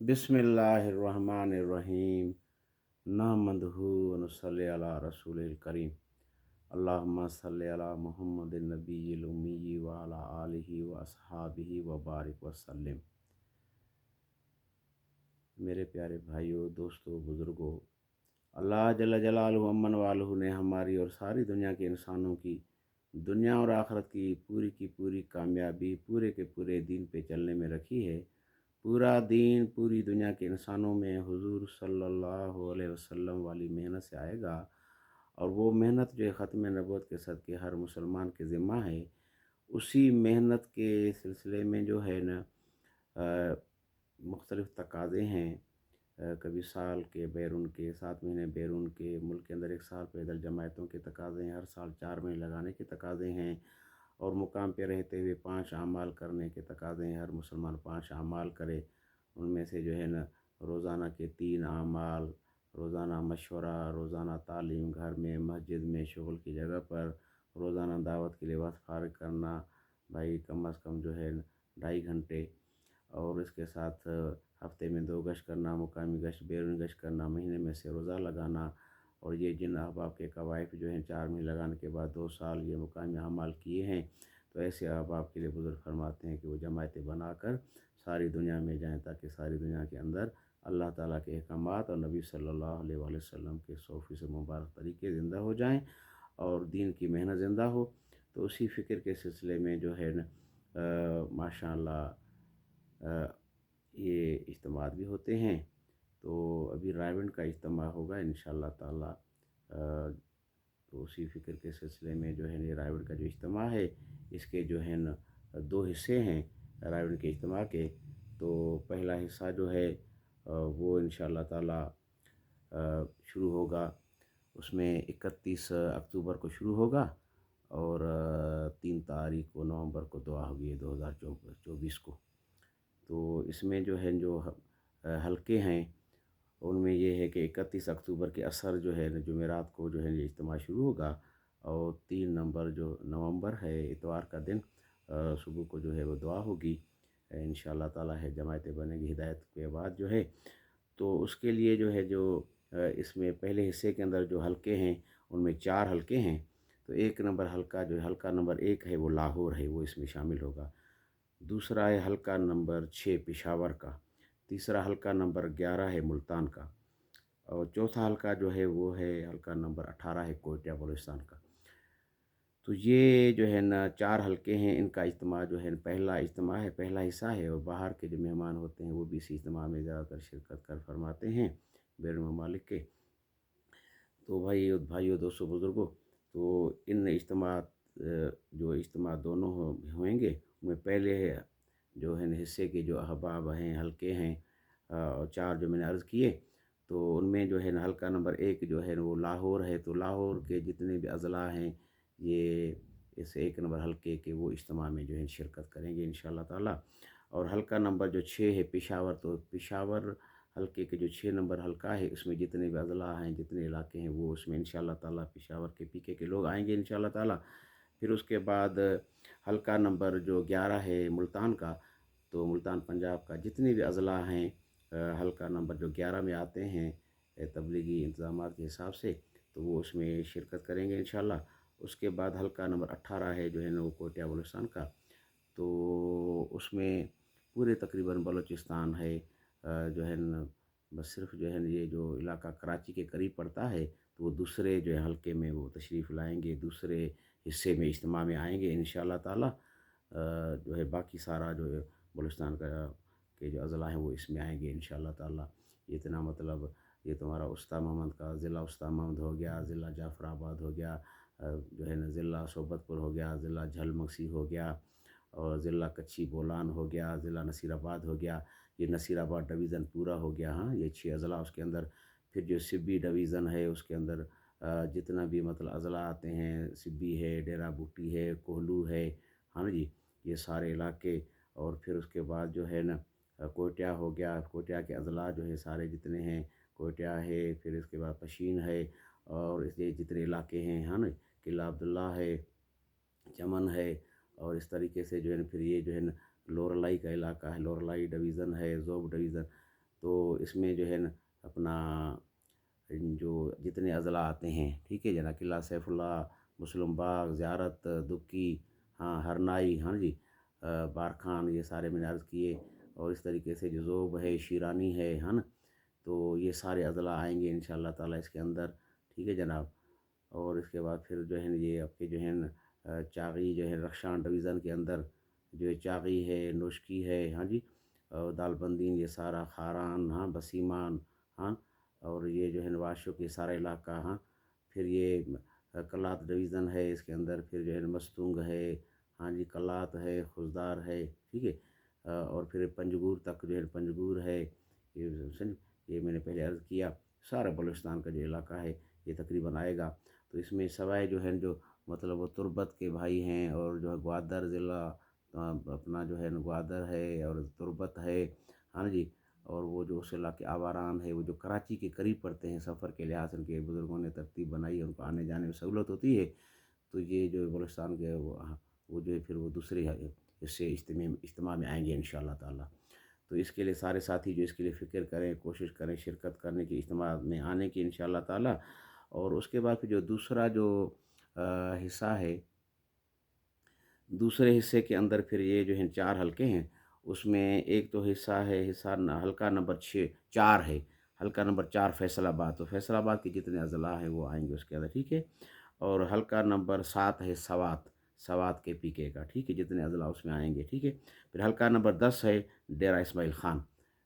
बिस्मिल्लाहिर्रहमानिर्रहीम। नहमदहु व नसल्ली अला रसूलिल करीम। अल्लाहुम्मा सल्लि अला मुहम्मदिन नबिय्यिल उम्मी व अला आलिहि व अस्हाबिहि व बारिक वसल्लिम। मेरे प्यारे भाइयों, दोस्तों, बुज़ुर्गों, अल्लाह जल्ल जलालहु अम्मन वालहु ने हमारी और सारी दुनिया के इंसानों की दुनिया और आखिरत की पूरी कामयाबी पूरे के पूरे दीन पे चलने में रखी है। पूरा दीन पूरी दुनिया के इंसानों में हुजूर सल्लल्लाहु अलैहि वसल्लम वाली मेहनत से आएगा, और वो मेहनत जो है ख़त्म नबूवत के सदक़े हर मुसलमान के ज़िम्मा है। उसी मेहनत के सिलसिले में जो है ना मुख्तलिफ़ तकाज़े हैं। कभी साल के बैरून के 7 महीने बैरून के, मुल्क के अंदर 1 साल पैदल जमायतों के तकाज़े हैं, हर साल 4 महीने लगाने के तकाज़े हैं, और मुकाम पे रहते हुए 5 अमाल करने के तकाज़े हैं। हर मुसलमान 5 अमाल करे। उनमें से जो है ना रोज़ाना के 3 अमाल, रोज़ाना मशवरा, रोज़ाना तालीम, घर में, मस्जिद में, शुग़ल की जगह पर, रोज़ाना दावत के लिए वक़्त फ़ारिग करना, भाई कम अज़ कम जो है 2.5 घंटे, और इसके साथ हफ़्ते में 2 गश्त करना, मुकामी गश्त, बैरूनी गश्त करना, महीने में से रोज़ा लगाना। और ये जिन अहबाब के कवाइफ जो हैं 4 महीने लगाने के बाद 2 साल ये मुकामी अमाल किए हैं, तो ऐसे अहबाब के लिए बुज़ुर्ग फरमाते हैं कि वो जमायतें बनाकर सारी दुनिया में जाएँ, ताकि सारी दुनिया के अंदर अल्लाह ताला के अहकामात और नबी सल्लल्लाहु अलैहि वसल्लम के 100% मुबारक तरीके ज़िंदा हो जाएँ और दीन की मेहनत ज़िंदा हो। तो उसी फ़िक्र के सिलसिले में जो है ना माशाअल्लाह ये इज्तिमात भी होते हैं। तो अभी रायबंड का इज्तिमा होगा इंशाअल्लाह ताला। तो उसी फ़िक्र के सिलसिले में जो है ये रायबंड का जो इज्तिमा है, इसके जो है ना 2 हिस्से हैं रायबंड के इज्तिमा के। तो पहला हिस्सा जो है वो इंशाअल्लाह ताला शुरू होगा। उसमें 31 अक्टूबर को शुरू होगा, और 3 तारीख को नवंबर को दुआ होगी, ये 2024 को। तो इसमें जो है जो हलक़े हैं, उनमें ये है कि 31 अक्टूबर के असर जो है न जुमेरात को जो है ये इज्तिमा शुरू होगा, और 3 नंबर जो नवंबर है इतवार का दिन सुबह को जो है वो दुआ होगी इंशाअल्लाह ताला। है जमायतें बनेंगी हिदायत के बाद जो है। तो उसके लिए जो है जो इसमें पहले हिस्से के अंदर जो हलक़े हैं उनमें 4 हलक़े हैं। तो 1 नंबर हलक़ा जो है, हलक़ा नंबर 1 है वो लाहौर है, वो इसमें शामिल होगा। दूसरा है हलक़ा नंबर 6 पेशावर का। तीसरा हलक़ा नंबर 11 है मुल्तान का, और चौथा हलक़ा जो है वो है हलक़ा नंबर 18 है कोयटा बलूचिस्तान का। तो ये जो है ना 4 हलक़े हैं, इनका इज्तिमा जो है पहला इज्तिमा है, पहला हिस्सा है, और बाहर के जो मेहमान होते हैं वो भी इस इज्तिमा में ज़्यादातर शिरकत कर फरमाते हैं बैरून ममालिक के। तो भाइयों, दोस्तों, बुज़ुर्गों, तो इन इज्तिमात जो इज्तिमा दोनों होंगे, उनमें पहले जो है हिस्से के जो अहबाब हैं, हलक़े हैं, और 4 जो मैंने अर्ज़ किए, तो उनमें जो है ना हलक़ा नंबर 1 जो है वो लाहौर है। तो लाहौर के जितने भी अज़ला हैं, ये इस 1 नंबर हलक़े के वो इज्तिमा में जो है शिरकत करेंगे इंशाअल्लाह ताला। और हलक़ा नंबर जो 6 है पेशावर, तो पेशावर हलक़े के जो 6 नंबर हलक़ा है, उसमें जितने भी अज़ला हैं, जितने इलाके हैं, वो उसमें इंशाअल्लाह ताला पेशावर के पीके के लोग आएँगे इंशाअल्लाह ताला। फिर उसके बाद हलक़ा नंबर जो 11 है मुल्तान का, तो मुल्तान पंजाब का जितने भी अज़ला हैं हलक़ा नंबर जो 11 में आते हैं तबलीगी इंतज़ामात के हिसाब से, तो वो उसमें शिरकत करेंगे इंशाअल्लाह। उसके बाद हलक़ा नंबर 18 है जो है ना वो कोयटा बलूचिस्तान का, तो उसमें पूरे तकरीबन बलूचिस्तान है जो है न, बस सिर्फ़ जो है न ये जो इलाका कराची के करीब पड़ता है, तो वो दूसरे जो है हलक़े में वो तशरीफ़ लाएँगे, दूसरे हिस्से में इज्तिमा में आएँगे इंशाअल्लाह ताला। जो है बाकी सारा जो है बलूचिस्तान का के जो अज़ला हैं वो इसमें आएँगे इंशाअल्लाह ताला। ये इतना मतलब ये तुम्हारा उस्ता मोहम्मद का ज़िला उस्ता मोहम्मद हो गया, ज़िला जाफ़राबाद हो गया, जो है ना ज़िला सोबतपुर हो गया, ज़िला झलमसी हो गया, और ज़िला कच्ची बोलान हो गया, ज़िला नसीराबाद हो गया। ये नसीराबाद डिवीज़न पूरा हो गया। हाँ, ये 6 अज़ला उसके अंदर। फिर जो सिब्बी डिवीज़न है उसके अंदर जितना भी मतलब अज़ला आते हैं, सिब्बी है, डेरा बूटी है, कोहलू है, हाँ ना जी, ये सारे इलाके। और फिर उसके बाद जो है ना कोयटा हो गया, कोयटा के अज़ला जो है सारे जितने हैं, कोयटा है, फिर इसके बाद पशीन है, और इसलिए जितने इलाके हैं, हाँ ना, किला अब्दुल्ला है, चमन है, और इस तरीके से जो है ना फिर ये जो है ना लोरलाई का इलाका है, लोरलाई डिवीज़न है, ज़ोब डिवीज़न। تو اس میں جو ہے نا اپنا جو جتنے اضلاع آتے ہیں، ٹھیک ہے جناب، قلعہ سیف اللہ، مسلم باغ، زیارت دکی، ہاں ہرنائی، ہاں جی، بارکھان، یہ سارے میں نے عرض کیے، اور اس طریقے سے جو ذوب ہے، شیرانی ہے نا، تو یہ سارے اضلاع آئیں گے انشاءاللہ تعالیٰ اس کے اندر، ٹھیک ہے جناب۔ اور اس کے بعد پھر جو ہے نا یہ آپ کے جو ہے نا چاغی جو ہے رخشان ڈویژن کے اندر جو ہے چاغی ہے، نوشکی ہے، ہاں جی، اور دال بندین، یہ سارا خاران، ہاں بسیمان، ہاں، اور یہ جو ہے نواز شوق، یہ سارا علاقہ، ہاں، پھر یہ کلات ڈویژن ہے اس کے اندر، پھر جو ہے مستونگ ہے، ہاں جی، کلات ہے، خزدار ہے، ٹھیک ہے، اور پھر پنجگور تک جو ہے پنجگور ہے، یہ میں نے پہلے عرض کیا، سارا بلوچستان کا جو علاقہ ہے یہ تقریباً آئے گا۔ تو اس میں سوائے جو ہے جو مطلب وہ تربت کے بھائی ہیں، اور جو ہے گوادر ضلع، اپنا جو ہے گوادر ہے اور تربت ہے، ہاں جی، اور وہ جو اس علاقے آواران ہے، وہ جو کراچی کے قریب پڑتے ہیں، سفر کے لحاظ سے ان کے بزرگوں نے ترتیب بنائی ہے، ان کو آنے جانے میں سہولت ہوتی ہے، تو یہ جو بلوچستان کے وہ جو ہے پھر وہ دوسرے اس سے اجتماع میں آئیں گے انشاءاللہ تعالیٰ۔ تو اس کے لیے سارے ساتھی جو اس کے لیے فکر کریں، کوشش کریں شرکت کرنے کی، اجتماع میں آنے کی انشاءاللہ تعالیٰ۔ اور اس کے بعد پھر جو دوسرا جو حصہ ہے، دوسرے حصے کے اندر پھر یہ جو ہیں 4 حلقے ہیں، اس میں ایک تو حصہ ہے، حلقہ نمبر 4 ہے، حلقہ نمبر 4 فیصل آباد، تو فیصل آباد کے جتنے اضلاع ہیں وہ آئیں گے اس کے اندر، ٹھیک ہے۔ اور حلقہ نمبر 7 ہے سوات، سوات کے پی کے کا، ٹھیک ہے، جتنے اضلاع اس میں آئیں گے، ٹھیک ہے۔ پھر حلقہ نمبر 10 ہے ڈیرہ اسماعیل خان،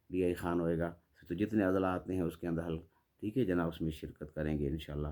ڈی آئی خان ہوئے گا، تو جتنے اضلاع آتے ہیں اس کے اندر ٹھیک ہے جناب، اس میں شرکت کریں گے انشاءاللہ۔